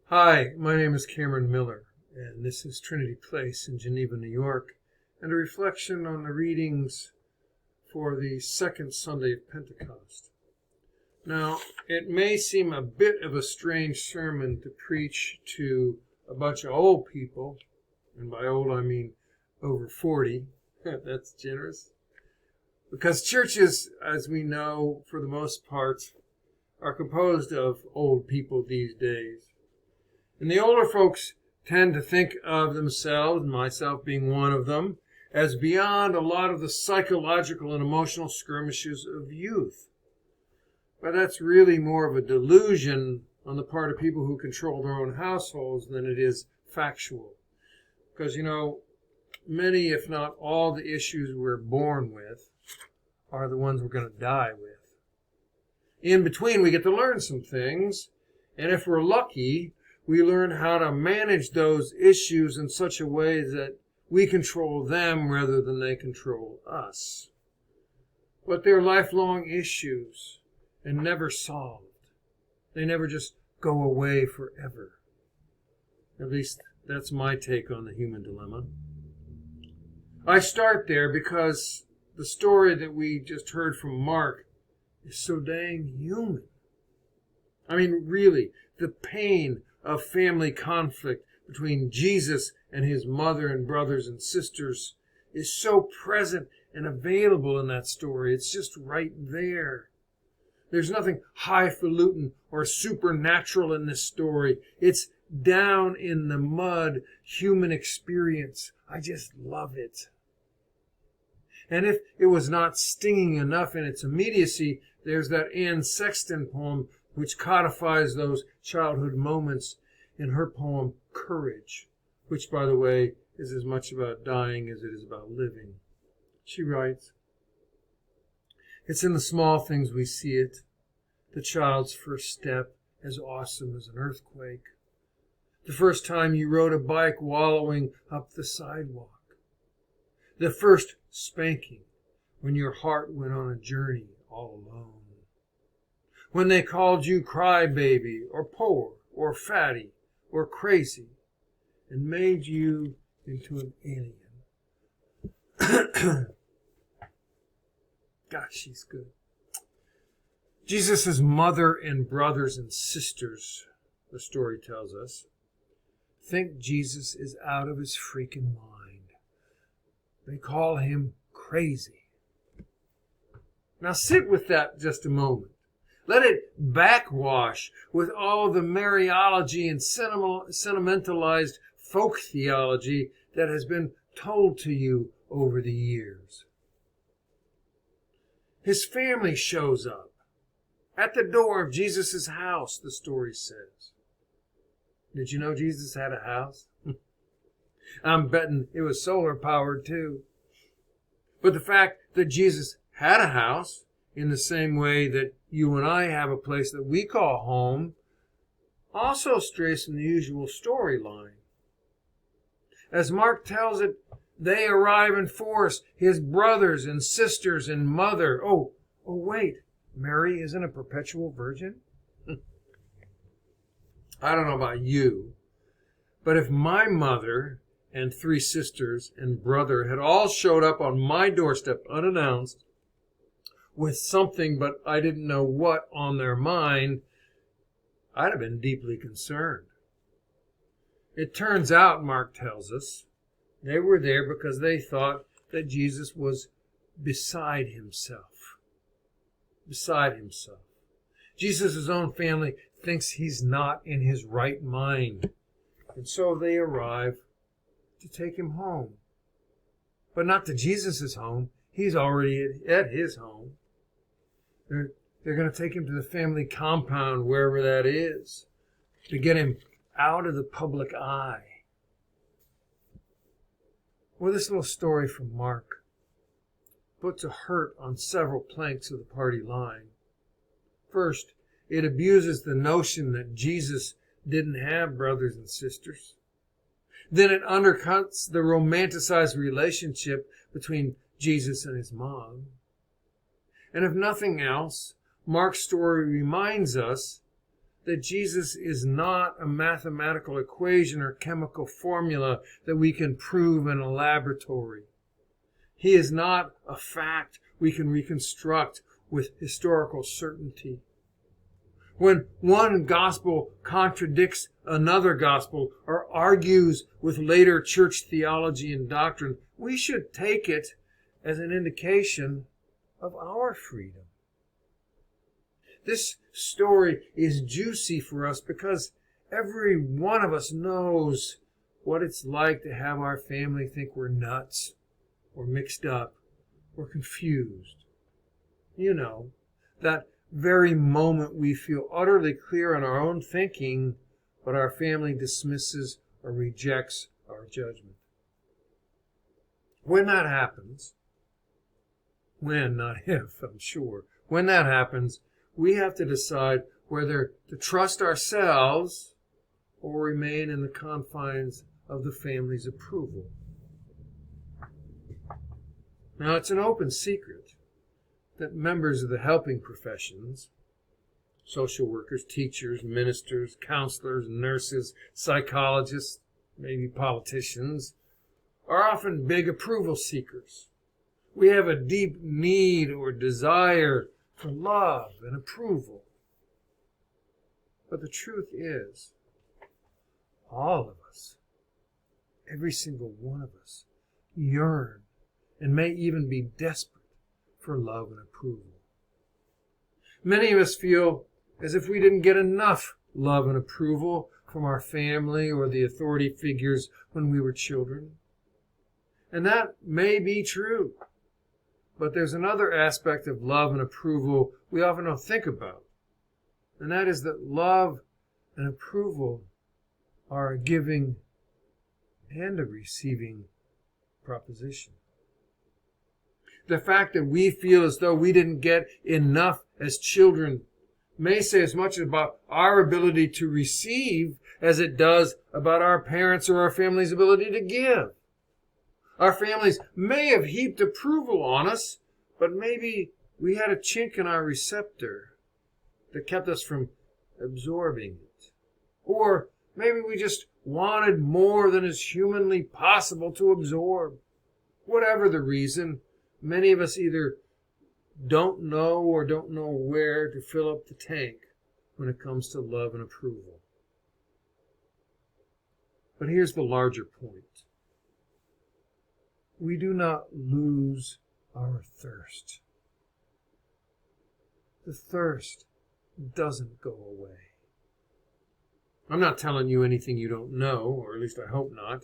Hi, my name is Cameron Miller, and this is Trinity Place in Geneva, New York, and a reflection on the readings for the second Sunday of Pentecost. Now, it may seem a bit of a strange sermon to preach to a bunch of old people, and by old I mean over 40. That's generous. Because churches, as we know, for the most part, are composed of old people these days. And the older folks tend to think of themselves, and myself being one of them, as beyond a lot of the psychological and emotional skirmishes of youth. But that's really more of a delusion on the part of people who control their own households than it is factual. Because, many, if not all, the issues we're born with are the ones we're going to die with. In between, we get to learn some things, and if we're lucky, we learn how to manage those issues in such a way that we control them rather than they control us. But they're lifelong issues and never solved. They never just go away forever. At least that's my take on the human dilemma. I start there because the story that we just heard from Mark is so dang human. I mean, really, the pain of family conflict between Jesus and his mother and brothers and sisters is so present and available in that story. It's just right there. There's nothing highfalutin or supernatural in this story. It's down in the mud human experience. I just love it. And if it was not stinging enough in its immediacy, there's that Anne Sexton poem which codifies those childhood moments in her poem, Courage, which, by the way, is as much about dying as it is about living. She writes, "It's in the small things we see it, the child's first step, as awesome as an earthquake. The first time you rode a bike wallowing up the sidewalk. The first spanking when your heart went on a journey all alone. When they called you crybaby or poor or fatty or crazy and made you into an alien." Gosh, she's good. Jesus' mother and brothers and sisters, the story tells us, think Jesus is out of his freaking mind. They call him crazy. Now sit with that just a moment. Let it backwash with all the Mariology and sentimentalized folk theology that has been told to you over the years. His family shows up at the door of Jesus' house, the story says. Did you know Jesus had a house? I'm betting it was solar powered too. But the fact that Jesus had a house, in the same way that you and I have a place that we call home, also strays from the usual storyline. As Mark tells it, they arrive in force, his brothers and sisters and mother. Oh, wait, Mary isn't a perpetual virgin? I don't know about you, but if my mother and 3 sisters and brother had all showed up on my doorstep unannounced with something but I didn't know what on their mind, I'd have been deeply concerned. It turns out, Mark tells us, they were there because they thought that Jesus was beside himself. Beside himself. Jesus' own family thinks he's not in his right mind. And so they arrive to take him home. But not to Jesus' home. He's already at his home. They're going to take him to the family compound, wherever that is, to get him out of the public eye. Well, this little story from Mark puts a hurt on several planks of the party line. First, it abuses the notion that Jesus didn't have brothers and sisters. Then it undercuts the romanticized relationship between Jesus and his mom. And if nothing else, Mark's story reminds us that Jesus is not a mathematical equation or chemical formula that we can prove in a laboratory. He is not a fact we can reconstruct with historical certainty. When one gospel contradicts another gospel or argues with later church theology and doctrine, we should take it as an indication of our freedom. This story is juicy for us because every one of us knows what it's like to have our family think we're nuts or mixed up or confused. You know, that very moment we feel utterly clear in our own thinking, but our family dismisses or rejects our judgment. When that happens, when, not if, I'm sure, when that happens, we have to decide whether to trust ourselves or remain in the confines of the family's approval. Now, it's an open secret that members of the helping professions, social workers, teachers, ministers, counselors, nurses, psychologists, maybe politicians, are often big approval seekers. We have a deep need or desire for love and approval. But the truth is, all of us, every single one of us, yearn and may even be desperate for love and approval. Many of us feel as if we didn't get enough love and approval from our family or the authority figures when we were children. And that may be true. But there's another aspect of love and approval we often don't think about. And that is that love and approval are a giving and a receiving proposition. The fact that we feel as though we didn't get enough as children may say as much about our ability to receive as it does about our parents' or our family's ability to give. Our families may have heaped approval on us, but maybe we had a chink in our receptor that kept us from absorbing it. Or maybe we just wanted more than is humanly possible to absorb. Whatever the reason, many of us either don't know or don't know where to fill up the tank when it comes to love and approval. But here's the larger point. We do not lose our thirst. The thirst doesn't go away. I'm not telling you anything you don't know, or at least I hope not.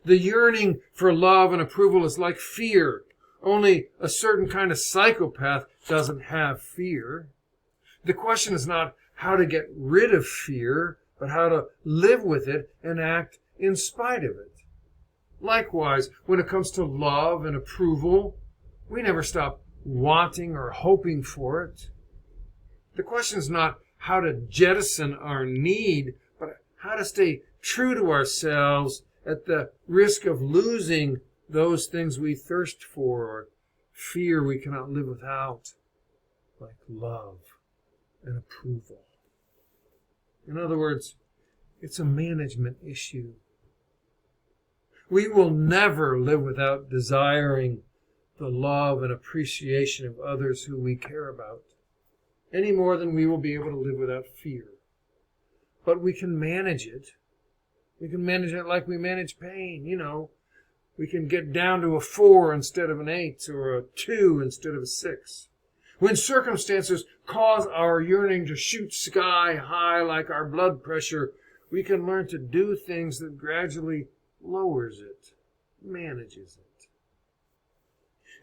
The yearning for love and approval is like fear. Only a certain kind of psychopath doesn't have fear. The question is not how to get rid of fear, but how to live with it and act in spite of it. Likewise, when it comes to love and approval, we never stop wanting or hoping for it. The question is not how to jettison our need, but how to stay true to ourselves at the risk of losing those things we thirst for or fear we cannot live without, like love and approval. In other words, it's a management issue. We will never live without desiring the love and appreciation of others who we care about, any more than we will be able to live without fear. But we can manage it. We can manage it like we manage pain, We can get down to a 4 instead of an 8, or a 2 instead of a 6. When circumstances cause our yearning to shoot sky high like our blood pressure, we can learn to do things that gradually lowers it, manages it.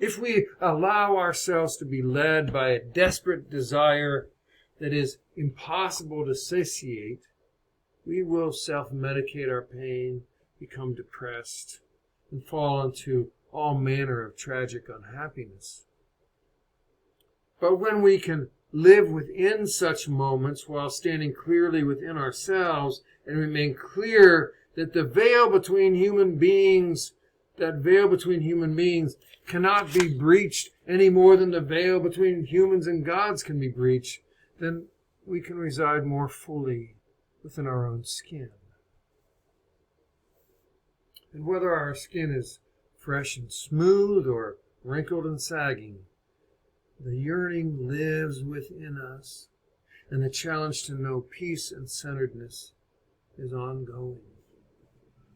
If we allow ourselves to be led by a desperate desire that is impossible to satiate, we will self-medicate our pain, become depressed, and fall into all manner of tragic unhappiness. But when we can live within such moments while standing clearly within ourselves and remain clear that the veil between human beings, cannot be breached any more than the veil between humans and gods can be breached, then we can reside more fully within our own skin. And whether our skin is fresh and smooth or wrinkled and sagging, the yearning lives within us, and the challenge to know peace and centeredness is ongoing,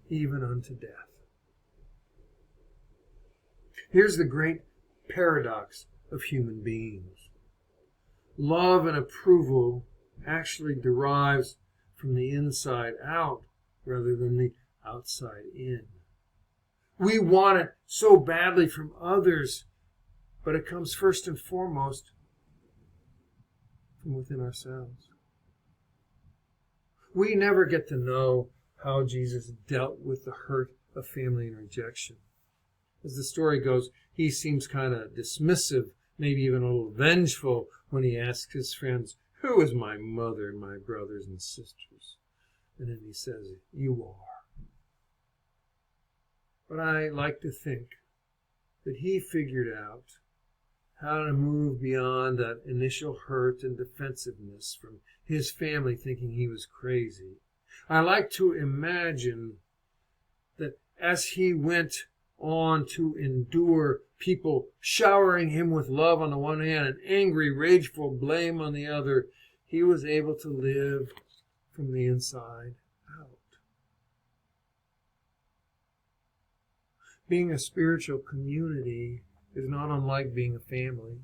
even unto death. Here's the great paradox of human beings. Love and approval actually derives from the inside out rather than the outside in. We want it so badly from others, but it comes first and foremost from within ourselves. We never get to know how Jesus dealt with the hurt of family and rejection. As the story goes, he seems kind of dismissive, maybe even a little vengeful when he asks his friends, "Who is my mother and my brothers and sisters?" And then he says, "You are." But I like to think that he figured out how to move beyond that initial hurt and defensiveness from his family thinking he was crazy. I like to imagine that as he went on to endure people showering him with love on the one hand and angry, rageful blame on the other, he was able to live from the inside out. Being a spiritual community is not unlike being a family.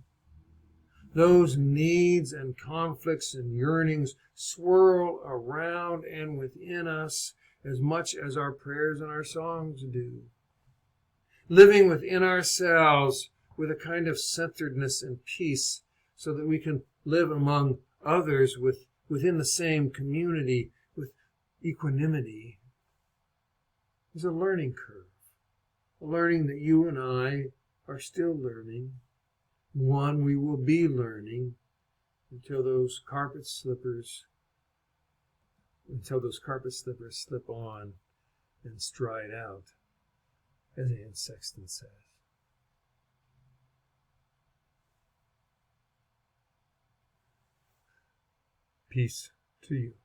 Those needs and conflicts and yearnings swirl around and within us as much as our prayers and our songs do. Living within ourselves with a kind of centeredness and peace so that we can live among others within the same community with equanimity is a learning curve. A learning that you and I are still learning, one we will be learning until those carpet slippers slip on and stride out, as Anne Sexton says. Peace to you.